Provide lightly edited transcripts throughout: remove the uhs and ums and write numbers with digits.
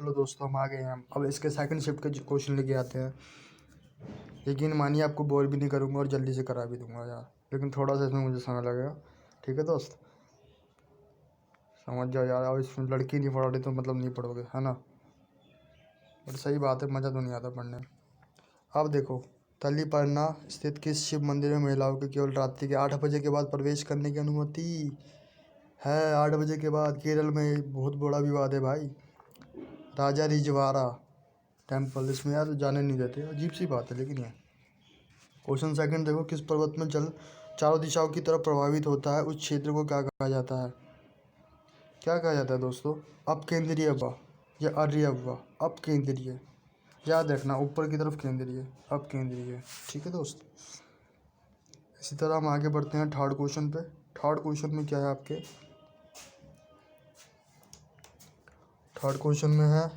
चलो दोस्तों, हम आ गए हैं। अब इसके सेकंड शिफ्ट के क्वेश्चन लेके आते हैं। यकीन मानिए, आपको बोर भी नहीं करूँगा और जल्दी से करा भी दूंगा यार, लेकिन थोड़ा सा इसमें मुझे समय लगेगा। ठीक है दोस्त, समझ जाओ यार। अब इसमें लड़की नहीं पढ़ रही तो मतलब नहीं पढ़ोगे, है ना। बट सही बात है, मज़ा तो नहीं आता पढ़ने में। अब देखो, तलीपरना स्थित किस शिव मंदिर में महिलाओं को केवल रात्रि के 8 बजे के बाद प्रवेश करने की अनुमति है? 8 बजे के बाद केरल में बहुत बड़ा विवाद है भाई। राजा रिजवारा टेम्पल, इसमें यार जाने नहीं देते, अजीब सी बात है। लेकिन ये क्वेश्चन सेकंड देखो, किस पर्वत में जल चारों दिशाओं की तरफ प्रभावित होता है, उस क्षेत्र को क्या कहा जाता है? क्या कहा जाता है दोस्तों? अपकेंद्रीय हवा या आर्य हवा? अपकेंद्रीय, याद रखना, ऊपर की तरफ केंद्रीय, अपकेंद्रीय। ठीक है दोस्त। इसी तरह हम आगे बढ़ते हैं थर्ड क्वेश्चन पे। थर्ड क्वेश्चन में क्या है आपके? थर्ड क्वेश्चन में है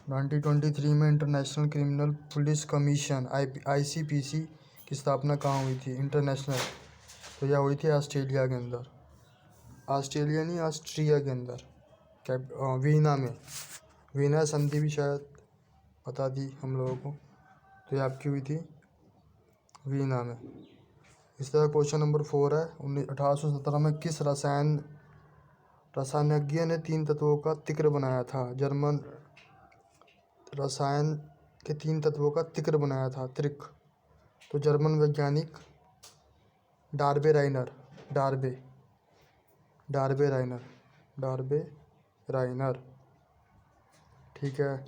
1923 में international criminal police commission ICPC की स्थापना कहाँ हुई थी? इंटरनेशनल, तो यह हुई थी ऑस्ट्रेलिया के अंदर। ऑस्ट्रेलिया नहीं, ऑस्ट्रिया के अंदर, वीना में। वीना संधि भी शायद बता दी हम लोगों को, तो ये आपकी हुई थी वीना में। इस तरह क्वेश्चन नंबर 4 है, 1817 में किस रसायनज्ञ ने 3 तत्वों का तिक्र बनाया था? जर्मन रसायन के 3 तत्वों का तिक्र बनाया था, त्रिक। तो जर्मन वैज्ञानिक डार्बे राइनर, डार्बे डार्बे राइनर डार्बे राइनर। ठीक है,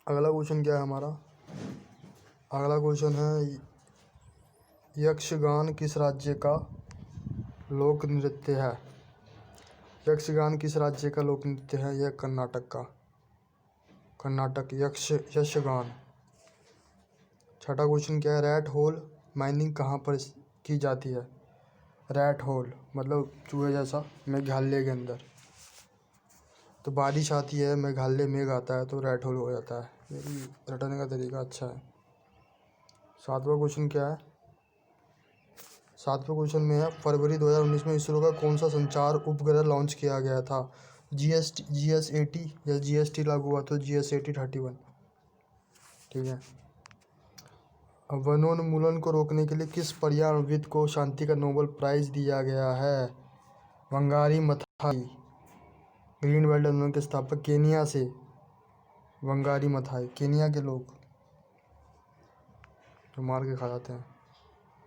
अगला क्वेश्चन क्या है हमारा? अगला क्वेश्चन है, यक्षगान किस राज्य का लोक नृत्य है? यक्षगान किस राज्य का लोक नृत्य है? यह कर्नाटक का, कर्नाटक यक्षगान। छठा क्वेश्चन क्या है? रैट होल माइनिंग कहाँ पर की जाती है? रैट होल मतलब चूहे जैसा, मेघालय के अंदर। तो बारिश आती है, मेघालय मेघ आता है, तो रैट होल हो जाता है। ये भी रटने का तरीका अच्छा है। सातवां क्वेश्चन क्या है? सातवें क्वेश्चन में है, फरवरी 2019 में इसरो का कौन सा संचार उपग्रह लॉन्च किया गया था? GS80 या GST लागू हुआ तो GS80-31। ठीक है। अब वनोन्मूलन को रोकने के लिए किस पर्यावरणविद को शांति का नोबेल प्राइज दिया गया है? वंगारी मथाई, ग्रीन बेल्ट आंदोलन के स्थापक, केनिया से। वंगारी मथाई, केनिया के लोग जो मार के खा जाते हैं।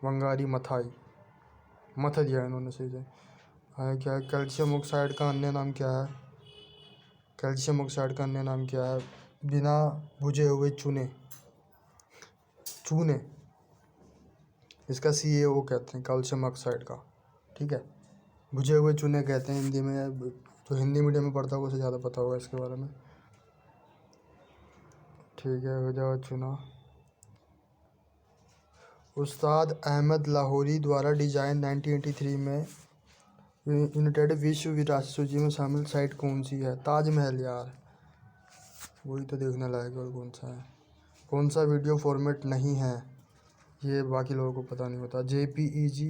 वंगारी मथाई, मथ दिया इन्होंने सही से। है क्या है? कैल्शियम ऑक्साइड का अन्य नाम क्या है? कैल्शियम ऑक्साइड का अन्य नाम क्या है? बिना बुझे हुए चूने, चूने, इसका CaO कहते हैं, कैल्शियम ऑक्साइड का। ठीक है, बुझे हुए चूने कहते हैं हिंदी में। जो हिंदी मीडियम में पढ़ता होगा उसे ज़्यादा पता होगा इसके बारे में। ठीक है, हो जाओ चुना। उस्ताद अहमद लाहौरी द्वारा डिजाइन 1983 में यूनाइटेड विश्व विरासत सूची में शामिल साइट कौन सी है? ताजमहल यार, वही तो देखने लायक। और कौन सा है? कौन सा वीडियो फॉर्मेट नहीं है? ये बाकी लोगों को पता नहीं होता। JPEG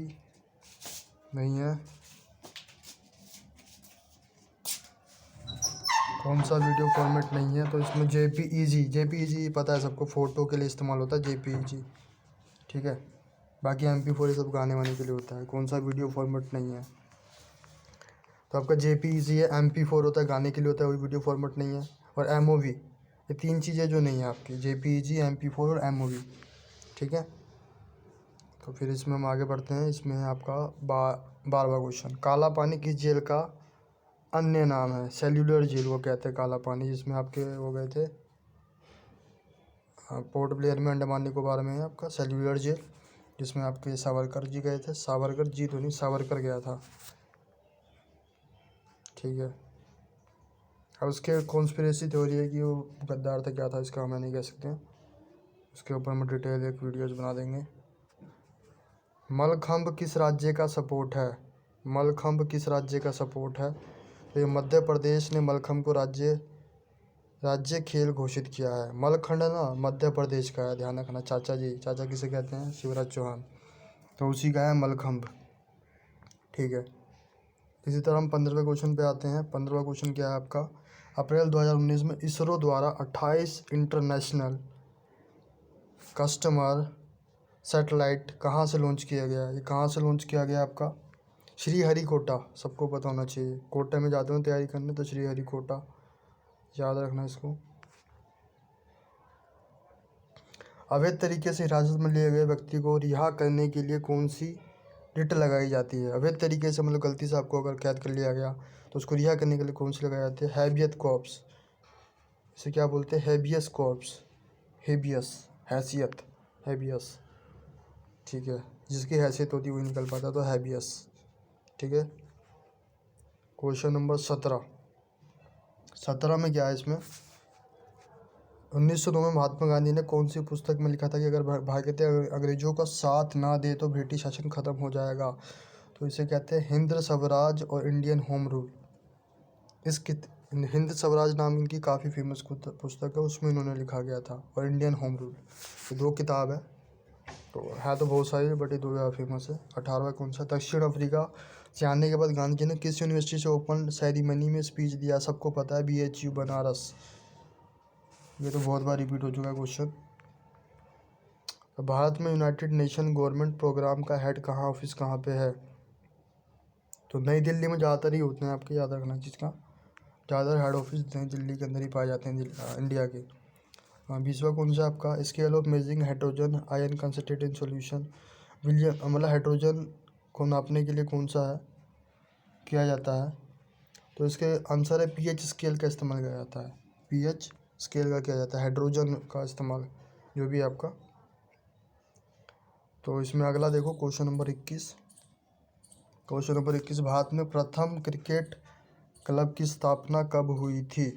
नहीं है। कौन सा वीडियो फॉर्मेट नहीं है? तो इसमें JPEG पता है सबको, फ़ोटो के लिए इस्तेमाल होता है JPEG। ठीक है, बाकी MP4 ये सब गाने वाने के लिए होता है। कौन सा वीडियो फॉर्मेट नहीं है? तो आपका JPEG है, MP4 होता है गाने के लिए होता है, वही वीडियो फॉर्मेट नहीं है। और MOV, ये 3 चीज़ें जो नहीं है आपकी, JPEG, MP4 और MOV। ठीक है, तो फिर इसमें हम आगे बढ़ते हैं। इसमें है आपका 12वां क्वेश्चन, काला पानी किस झील का अन्य नाम है? सेल्यूलर झील को कहते हैं काला पानी, जिसमें आपके हो गए थे पोर्ट ब्लेयर में, अंडमान निकोबार में है आपका सेल्यूलर झील, जिसमें आपके सावरकर जी गए थे। सावरकर जी तो नहीं, सावरकर गया था। ठीक है, अब उसके कॉन्स्पिरेसी थ्योरी है कि वो गद्दार था, क्या था इसका हमें नहीं कह सकते हैं। उसके ऊपर हम डिटेल एक वीडियोज़ बना देंगे। मलखम्ब किस राज्य का सपोर्ट है? मलखम्ब किस राज्य का सपोर्ट है? तो ये मध्य प्रदेश ने मलखम्ब को राज्य खेल घोषित किया है। मलखंड ना मध्य प्रदेश का है, ध्यान रखना। चाचा जी, चाचा किसे कहते हैं? शिवराज चौहान, तो उसी का है मलखम्ब। ठीक है, इसी तरह हम 15वें क्वेश्चन पे आते हैं। 15वां क्वेश्चन क्या है आपका? अप्रैल 2019 में इसरो द्वारा 28 इंटरनेशनल कस्टमर सैटेलाइट कहाँ से लॉन्च किया गया? ये कहाँ से लॉन्च किया गया आपका? श्रीहरिकोटा, सबको पता होना चाहिए। कोटा में जाते हो तैयारी करने तो श्रीहरिकोटा याद रखना इसको। अवैध तरीके से हिरासत में लिए गए व्यक्ति को रिहा करने के लिए कौन सी रिट लगाई जाती है? अवैध तरीके से मतलब गलती से आपको अगर कैद कर लिया गया तो उसको रिहा करने के लिए कौन सी लगाई जाती है? Habeas corps. इसे क्या बोलते हैं? Habeas corps. हेबियस हैसियत, हैबियस, ठीक है। जिसकी हैसियत होती है वही निकल पाता तो हैबियस, ठीक है। क्वेश्चन नंबर 17 में क्या है इसमें? 1909 में महात्मा गांधी ने कौन सी पुस्तक में लिखा था कि अगर भारतीय अंग्रेजों का साथ ना दे तो ब्रिटिश शासन खत्म हो जाएगा? तो इसे कहते हैं हिंद स्वराज और Indian home rule. Hind Swaraj नाम इनकी काफ़ी फेमस पुस्तक है, उसमें इन्होंने लिखा गया था, और इंडियन होम रूल। ये 2 किताब है, तो है तो बहुत सारी बट ये 2 ज़्यादा फेमस है। 18वां कौन सा? दक्षिण अफ्रीका से आने के बाद गांधी जी ने किस यूनिवर्सिटी से ओपन सेरेमनी में स्पीच दिया? सबको पता है, BHU बनारस। ये तो बहुत बार रिपीट हो चुका है क्वेश्चन। भारत में यूनाइटेड नेशन गवर्नमेंट प्रोग्राम का हेड कहाँ, ऑफिस कहाँ पे है? तो नई दिल्ली में ज़्यादातर ही होते हैं, आपके याद रखना चीज़ का। ज़्यादातर हेड ऑफिस नई दिल्ली के अंदर ही पाए जाते हैं इंडिया के। 20वां कौन सा आपका? Scale of measuring hydrogen ion concentrate in solution. William मतलब हाइड्रोजन को नापने के लिए कौन सा है किया जाता है? तो इसके आंसर है pH स्केल का इस्तेमाल किया जाता है। pH स्केल का किया जाता है, हाइड्रोजन का इस्तेमाल जो भी आपका। तो इसमें अगला देखो question number 21। Question number 21, Bharat में प्रथम क्रिकेट क्लब की स्थापना कब हुई थी?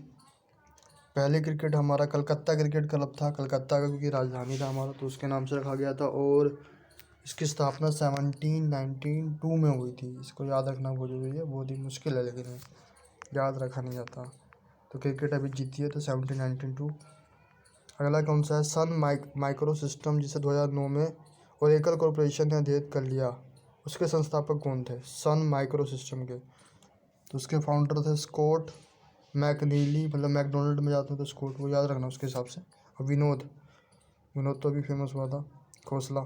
पहले क्रिकेट हमारा कलकत्ता क्रिकेट क्लब था, कलकत्ता का क्योंकि राजधानी था हमारा तो उसके नाम से रखा गया था, और इसकी स्थापना 1792 में हुई थी। इसको याद रखना बहुत जरूरी है, बहुत ही मुश्किल है लेकिन याद रखा नहीं जाता। तो क्रिकेट अभी जीती है तो 1792। अगला कौन सा है? सन माइक्रो सिस्टम, जिसे 2009 में ओरेकल कॉरपोरेशन ने अधिग्रहित कर लिया, उसके संस्थापक कौन थे? सन माइक्रो सिस्टम के। तो उसके फाउंडर थे स्कॉट मैकनीली, मतलब मैकडोनल्ड में जाते हैं तो स्कॉट, वो याद रखना उसके हिसाब से। और विनोद तो अभी फेमस हुआ था, खोसला,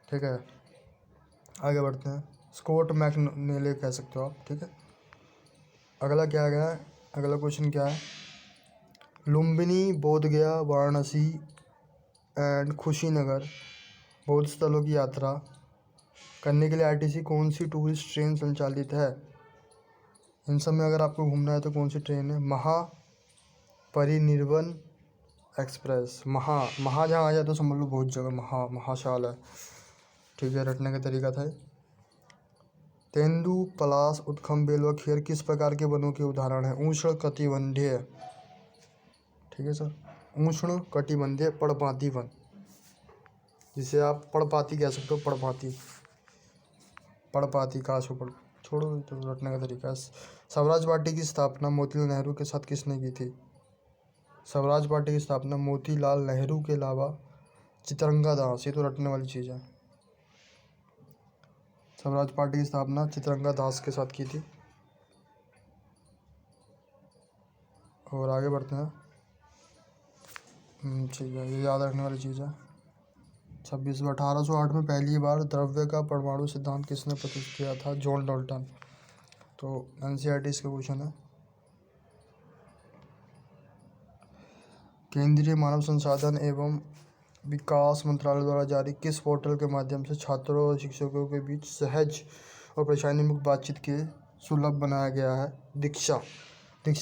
ठीक है। आगे बढ़ते हैं, स्कॉट मैकनीले कह सकते हो आप, ठीक है। अगला क्या गया है? अगला क्वेश्चन क्या है? लुम्बिनी, बोधगया, वाराणसी एंड कुशीनगर बौद्ध स्थलों की यात्रा करने के लिए RTC कौन सी टूरिस्ट ट्रेन संचालित है? इन सब में अगर आपको घूमना है तो कौन सी ट्रेन है? महापरिनिर्वाण एक्सप्रेस। महा जहाँ आ जाए तो समझ लो बहुत जगह महाशाल है, ठीक है। रटने का तरीका था। तेंदु, पलाश, उत्खम, बेल व खेर किस प्रकार के वनों के उदाहरण हैं? उष्ण कटिबंधीय, ठीक है सर, उष्ण कटिबंधीय पर्णपाती वन, जिसे आप पर्णपाती कह सकते हो, पर्णपाती का छोड़ो तो रटने का तरीका। स्वराज पार्टी की स्थापना मोतीलाल नेहरू के साथ किसने की थी? स्वराज पार्टी की स्थापना मोतीलाल नेहरू के अलावा चित्रंगा दास, ये तो रटने वाली चीज़ है। स्वराज पार्टी की स्थापना चित्रंगा दास के साथ की थी। और आगे बढ़ते हैं, ठीक है, ये याद रखने वाली चीज़ है। 26 1808 में पहली बार द्रव्य का परमाणु सिद्धांत किसने प्रस्तुत किया था? John Dalton. तो NCERT इसका क्वेश्चन है। केंद्रीय मानव संसाधन एवं विकास मंत्रालय द्वारा जारी किस पोर्टल के माध्यम से छात्रों और शिक्षकों के बीच सहज और परेशानी मुक्त बातचीत के सुलभ बनाया गया है? दीक्षा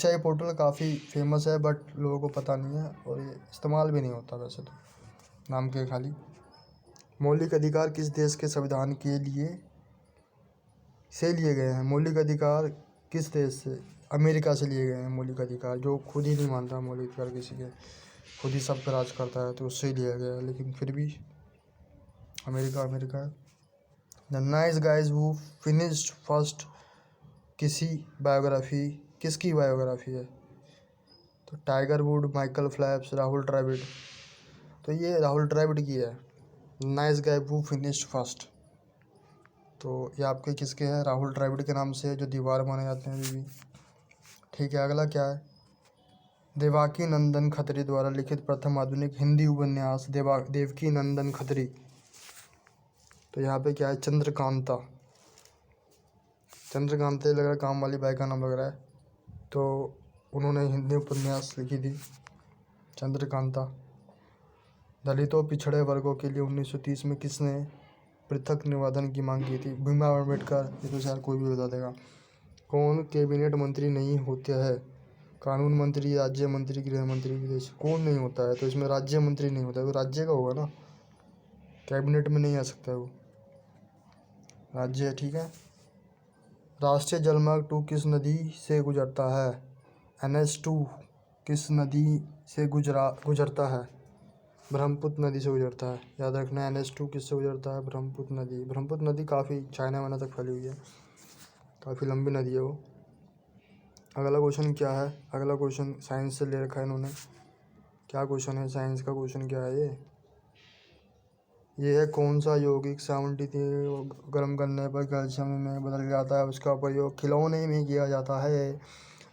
ये पोर्टल काफ़ी फेमस है बट लोगों को पता नहीं है और ये इस्तेमाल भी नहीं होता वैसे तो, नाम के खाली। मौलिक अधिकार किस देश के संविधान के लिए लिए गए हैं? मौलिक अधिकार किस देश से? अमेरिका से लिए गए हैं मौलिक अधिकार, जो खुद ही नहीं मानता मौलिक अधिकार किसी के, खुद ही सब पर राज करता है, तो उससे ही लिया गया है, लेकिन फिर भी अमेरिका है। The nice guys who finished first किसकी बायोग्राफी है? तो Tiger Wood, Michael Phelps, Rahul Dravid. तो ये राहुल द्रविड़ की है, nice guy who finished first. तो ये आपके किसके हैं? राहुल द्रविड़ के नाम से, जो दीवार माने जाते हैं अभी भी। ठीक है, अगला क्या है? देवकी नंदन खत्री द्वारा लिखित प्रथम आधुनिक हिंदी उपन्यास देवकी नंदन खत्री। तो यहाँ पे क्या है? चंद्रकांता। चंद्रकांता लग रहा है काम वाली बाई का नाम लग रहा है। तो उन्होंने हिंदी उपन्यास लिखी थी चंद्रकांता। दलितों पिछड़े वर्गों के लिए 1930 में किसने पृथक निवारण की मांग की थी? भीमराव अम्बेडकर। ये तो शायद कोई भी बता देगा। कौन कैबिनेट मंत्री नहीं होते हैं? कानून मंत्री, राज्य मंत्री, गृह मंत्री, विदेश। कौन नहीं होता है? तो इसमें राज्य मंत्री नहीं होता है, वो राज्य का होगा ना, कैबिनेट में नहीं आ सकता है वो, राज्य है। ठीक है। राष्ट्रीय जलमार्ग 2 किस नदी से गुजरता है? NH2 किस नदी से गुजरता है? ब्रह्मपुत्र नदी से गुजरता है। याद रखना, NH2 किससे गुजरता है? ब्रह्मपुत्र नदी। ब्रह्मपुत्र नदी काफ़ी चाइना वाइना तक फैली हुई है, काफ़ी लंबी नदी है वो। अगला क्वेश्चन क्या है? अगला क्वेश्चन साइंस से ले रखा है इन्होंने। क्या क्वेश्चन है? साइंस का क्वेश्चन क्या है ये है कौन सा यौगिक 73 गर्म करने पर कैल्शियम में बदल जाता है? उसका प्रयोग खिलौने में किया जाता है।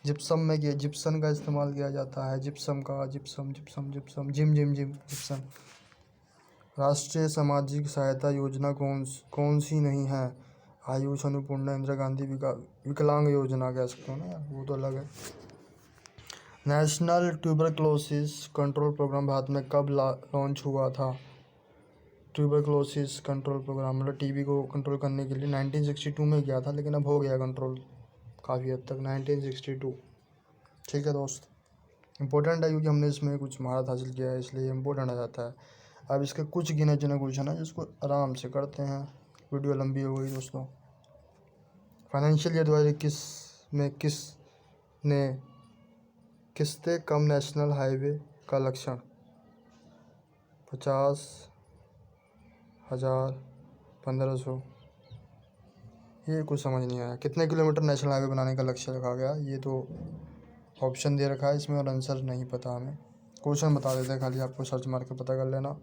जिप्सन का इस्तेमाल किया जाता है। जिप्सम का, gypsum gypsum gypsum gym gym gym gypsum. राष्ट्रीय सामाजिक सहायता योजना कौन सी नहीं है? आयुष, अन्नपूर्णा, इंदिरा गांधी विकलांग योजना कह सकते हो ना यार, वो तो अलग है। National tuberculosis control programme Bharat में कब लॉन्च हुआ था? ट्यूबरक्लोसिस कंट्रोल प्रोग्राम मतलब टीबी को कंट्रोल करने के लिए 1962 में किया था, लेकिन अब हो गया कंट्रोल काफ़ी हद तक, 1962। ठीक है दोस्त, इंपॉर्टेंट है क्योंकि हमने इसमें कुछ महारत हासिल किया है, इसलिए इम्पोर्टेंट आ जाता है। अब इसके कुछ गिने चुने क्वेश्चन है जिसको आराम से करते हैं, वीडियो लंबी हो गई दोस्तों। फाइनेंशियल ईयर 2021 में किसने किस्ते कम नेशनल हाईवे का लक्ष्य? 50,000, 1500। ये कुछ समझ नहीं आया। कितने किलोमीटर नेशनल हाईवे बनाने का लक्ष्य रखा गया? ये तो ऑप्शन दे रखा है इसमें और आंसर नहीं पता हमें। क्वेश्चन बता देते हैं, खाली आपको सर्च मार के पता कर लेना।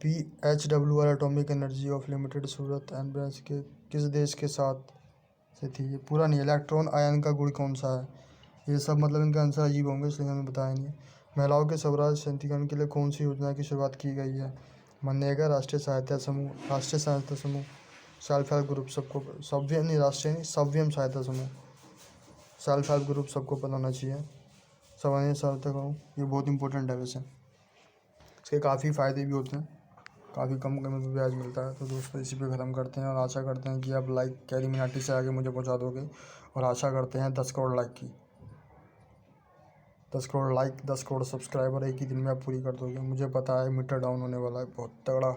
PHWR atomic energy of limited Surat and branch के किस देश के साथ से थी? ये पूरा नहीं। इलेक्ट्रॉन आयन का गुण कौन सा है? ये सब मतलब इनका आंसर अजीब होंगे, इसलिए हमें बताया नहीं है। महिलाओं के स्वराज संतीकरण के लिए कौन सी योजना की शुरुआत की गई है? मनरेगा, राष्ट्रीय सहायता समूह, सेल्फ हेल्प ग्रुप, सबको सव्यम नहीं, राष्ट्रीय नहीं, सव्यम सहायता समूह, सेल्फ हेल्प ग्रुप सबको पता होना चाहिए। सामान्य सहायता करूँ, ये बहुत इंपॉर्टेंट है वैसे, इसके काफ़ी फ़ायदे भी होते हैं, काफ़ी कम कीमत में ब्याज मिलता है। तो दोस्तों इसी पे ख़त्म करते हैं और आशा करते हैं कि आप लाइक कैरी मिनाटी से आगे मुझे पहुंचा दोगे, और आशा करते हैं 10 करोड़ लाइक की, 10 करोड़ लाइक, 10 करोड़ सब्सक्राइबर एक ही दिन में आप पूरी कर दोगे। मुझे पता है मीटर डाउन होने वाला है बहुत तगड़ा।